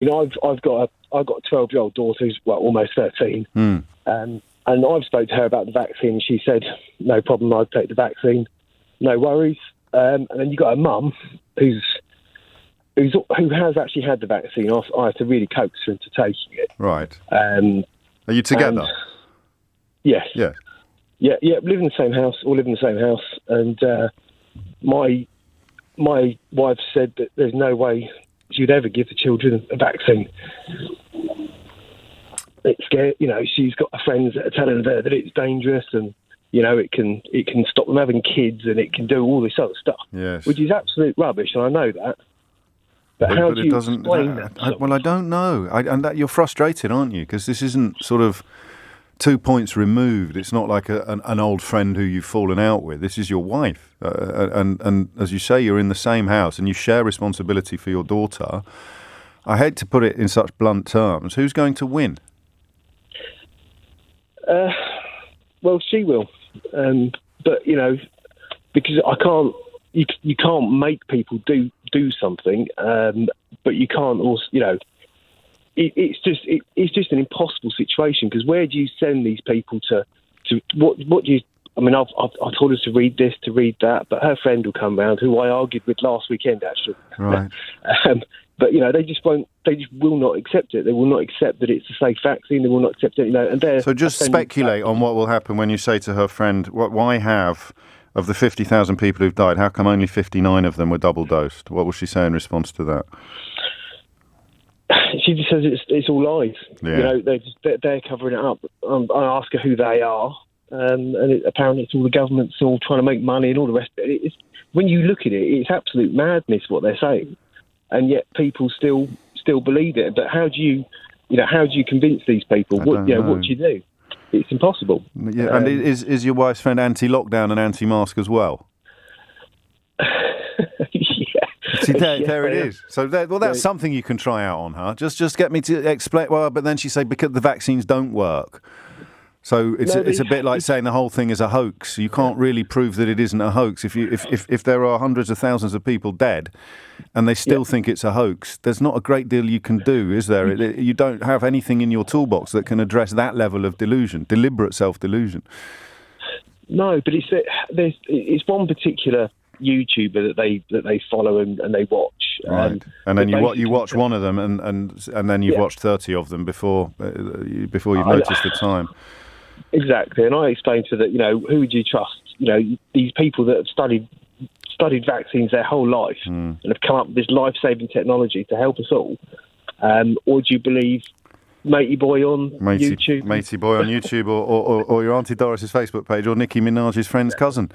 I've got a 12-year-old daughter who's almost 13, and I've spoke to her about the vaccine. She said, "No problem, I'd take the vaccine, no worries." And then you got a mum who has actually had the vaccine. I had to really coax her into taking it. Right. Are you together? Yes. Yeah. Yeah. Live in the same house. All live in the same house. And my wife said that there's no way she'd ever give the children a vaccine. It's scary. She's got friends that are telling her that it's dangerous and it can stop them having kids and it can do all this other stuff. Yes. Which is absolute rubbish, and I know that. But how do you explain that? Well, I don't know. And that you're frustrated, aren't you? Because this isn't sort of 2 points removed. It's not like an old friend who you've fallen out with. This is your wife. And as you say, you're in the same house and you share responsibility for your daughter. I hate to put it in such blunt terms. Who's going to win? Well, she will. But, because you can't make people do something, but you can't also, it's just an impossible situation, because where do you send these people to what do you? I mean, I've told her to read this, to read that, but her friend will come round, who I argued with last weekend, actually. Right. But they just will not accept it. They will not accept that it's a safe vaccine. They will not accept it. And they're so just speculate on what will happen when you say to her friend, why have, of the 50,000 people who've died, how come only 59 of them were double dosed? What will she say in response to that? She just says it's all lies. Yeah. They're covering it up. I ask her who they are, and apparently it's all the government's all trying to make money and all the rest of it. When you look at it, it's absolute madness what they're saying, and yet people still believe it. But how do you convince these people? What do you do? It's impossible. Yeah, and is your wife's friend anti-lockdown and anti-mask as well? Yeah. See, there it is. So that's something you can try out on her. Just get me to explain. Well, but then she say because the vaccines don't work. So it's a bit like saying the whole thing is a hoax. You can't really prove that it isn't a hoax. If there are hundreds of thousands of people dead, and they still think it's a hoax, there's not a great deal you can do, is there? You don't have anything in your toolbox that can address that level of delusion, deliberate self-delusion. No, but it's one particular YouTuber that they follow and they watch. Right. And then you watch one of them, and then you've watched 30 of them before you've noticed the time. Exactly, and I explained to her that who would you trust? These people that have studied vaccines their whole life and have come up with this life-saving technology to help us all, or do you believe Matey Boy on YouTube? Matey Boy on YouTube, or your Auntie Doris's Facebook page, or Nicki Minaj's friend's cousin.